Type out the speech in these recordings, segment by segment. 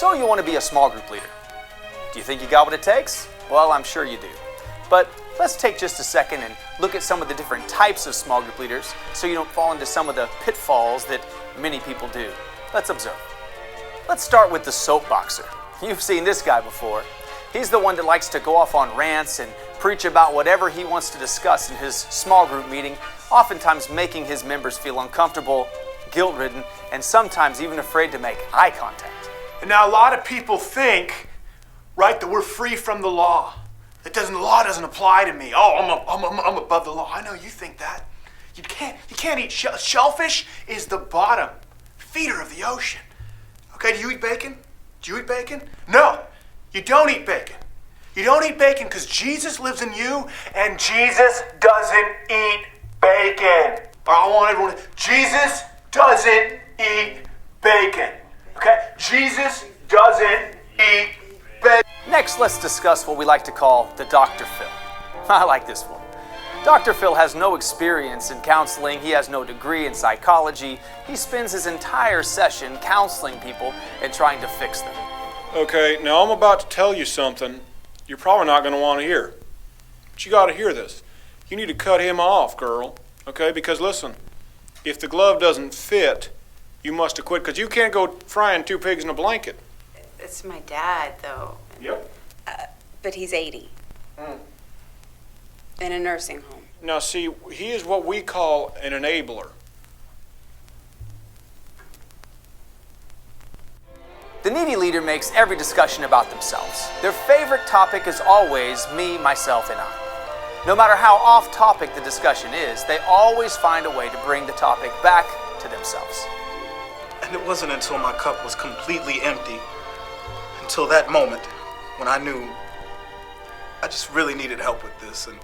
So you want to be a small group leader. Do you think you got what it takes? Well, I'm sure you do. But let's take just a second and look at some of the different types of small group leaders so you don't fall into some of the pitfalls that many people do. Let's observe. Let's start with the soapboxer. You've seen this guy before. He's the one that likes to go off on rants and preach about whatever he wants to discuss in his small group meeting, oftentimes making his members feel uncomfortable, guilt-ridden, and sometimes even afraid to make eye contact. And now a lot of people think, right, that we're free from the law. The law doesn't apply to me. Oh, I'm above the law. I know you think that. You can't eat shellfish is the bottom feeder of the ocean. Okay, do you eat bacon? Do you eat bacon? No, you don't eat bacon. You don't eat bacon because Jesus lives in you and Jesus doesn't eat bacon. I want everyone to, Jesus doesn't eat bacon. Okay? Jesus doesn't eat bacon. Next, let's discuss what we like to call the Dr. Phil. I like this one. Dr. Phil has no experience in counseling. He has no degree in psychology. He spends his entire session counseling people and trying to fix them. Okay, now I'm about to tell you something you're probably not going to want to hear. But you got to hear this. You need to cut him off, girl. Okay, because listen, if the glove doesn't fit, you must have quit, because you can't go frying two pigs in a blanket. It's my dad, though. Yep. But he's 80. In a nursing home. Now see, he is what we call an enabler. The needy leader makes every discussion about themselves. Their favorite topic is always me, myself, and I. No matter how off topic the discussion is, they always find a way to bring the topic back to themselves. And it wasn't until my cup was completely empty, until that moment, when I knew I just really needed help with this, and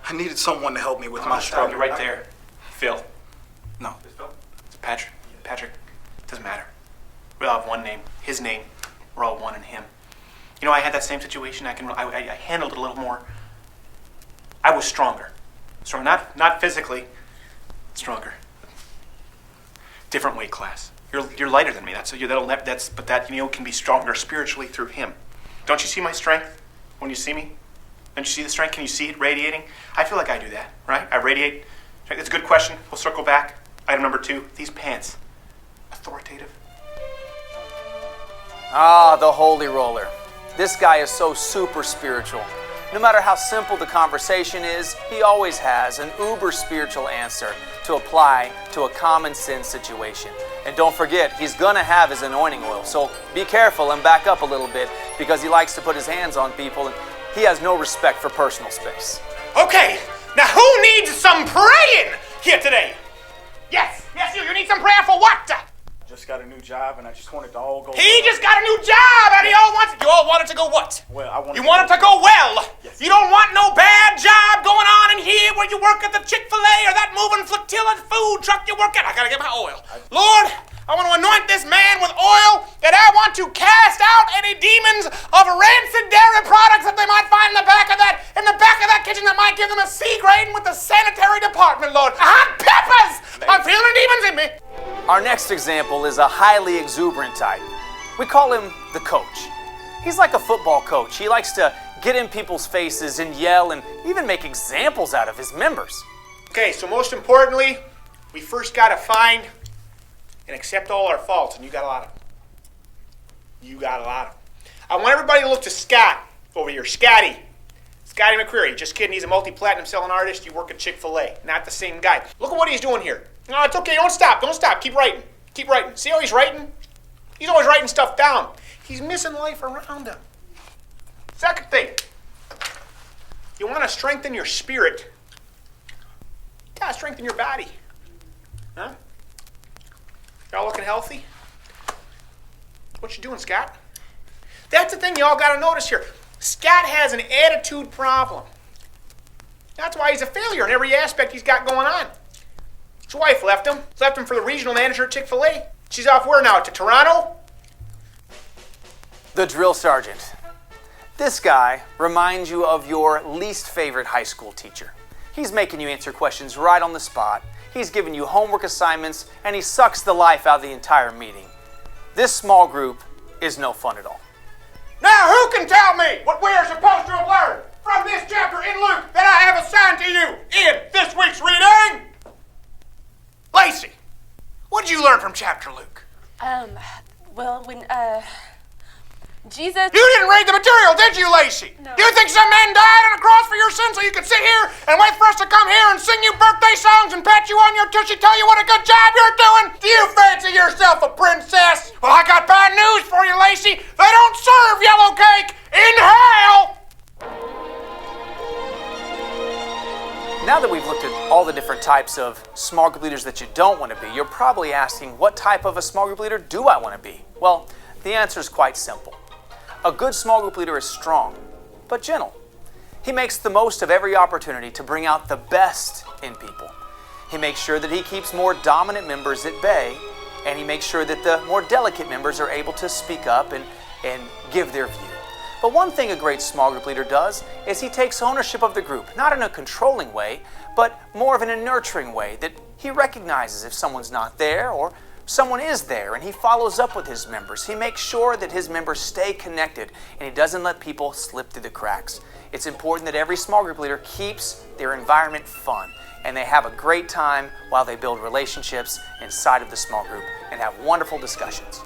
I needed someone to help me with my struggle. You're right there. Phil. No. It's Phil? It's Patrick. Patrick. Doesn't matter. We all have one name. His name. We're all one in him. You know, I had that same situation. I handled it a little more. I was stronger. Stronger. Not physically. Stronger. Different weight class. You're lighter than me. But that can be stronger spiritually through him. Don't you see my strength when you see me? Don't you see the strength? Can you see it radiating? I feel like I do that, right? I radiate. That's a good question. We'll circle back. Item number 2, these pants. Authoritative. Ah, the holy roller. This guy is so super spiritual. No matter how simple the conversation is, he always has an uber spiritual answer to apply to a common sense situation. And don't forget, he's gonna have his anointing oil. So be careful and back up a little bit, because he likes to put his hands on people and he has no respect for personal space. Okay, now who needs some praying here today? Yes, you need some prayer for what? Just got a new job, and I just wanted to all go. He just got a new job, and you all want it to go what? Well, I want. You want it to go well. Yes. You don't want no bad job going on in here where you work at the Chick-fil-A or that moving flotilla food truck you work at. I gotta get my oil. Lord, I want to anoint this man with oil, and I want to cast out any demons of rancid dairy products that they might find in the back of that kitchen that might give them a C grade with the sanitary department, Lord. Hot peppers! I'm feeling demons in me. Our next example is a highly exuberant type. We call him the coach. He's like a football coach. He likes to get in people's faces and yell and even make examples out of his members. Okay, so most importantly, we first got to find and accept all our faults, and you got a lot of them. You got a lot of them. I want everybody to look to Scott over here. Scotty McCreary. Just kidding, he's a multi-platinum selling artist. You work at Chick-fil-A. Not the same guy. Look at what he's doing here. No, it's okay. Don't stop. Keep writing. See how he's writing? He's always writing stuff down. He's missing life around him. Second thing, you want to strengthen your spirit. You got to strengthen your body. Huh? Y'all looking healthy? What you doing, Scott? That's the thing y'all got to notice here. Scott has an attitude problem. That's why he's a failure in every aspect he's got going on. His wife left him for the regional manager at Chick-fil-A. She's off where now? To Toronto? The drill sergeant. This guy reminds you of your least favorite high school teacher. He's making you answer questions right on the spot. He's giving you homework assignments, and he sucks the life out of the entire meeting. This small group is no fun at all. Now, who can tell me what we are supposed to have learned from this chapter in Luke that I have assigned to you in this week's reading? Lacey, what did you learn from chapter Luke? Well, when, Jesus... You didn't read the material, did you, Lacey? No. You think some man died on a cross for your sins so you could sit here and wait for us to come here and sing you birthday songs and pat you on your tushy, tell you what a good job you're doing? Do you fancy yourself a princess? Well, I got bad news for you, Lacey. They don't serve yellow cake in hell! Now that we've looked at all the different types of small group leaders that you don't want to be, you're probably asking, what type of a small group leader do I want to be? Well, the answer is quite simple. A good small group leader is strong, but gentle. He makes the most of every opportunity to bring out the best in people. He makes sure that he keeps more dominant members at bay, and he makes sure that the more delicate members are able to speak up and give their view. But one thing a great small group leader does is he takes ownership of the group, not in a controlling way, but more of in a nurturing way, that he recognizes if someone's not there or someone is there, and he follows up with his members. He makes sure that his members stay connected, and he doesn't let people slip through the cracks. It's important that every small group leader keeps their environment fun, and they have a great time while they build relationships inside of the small group and have wonderful discussions.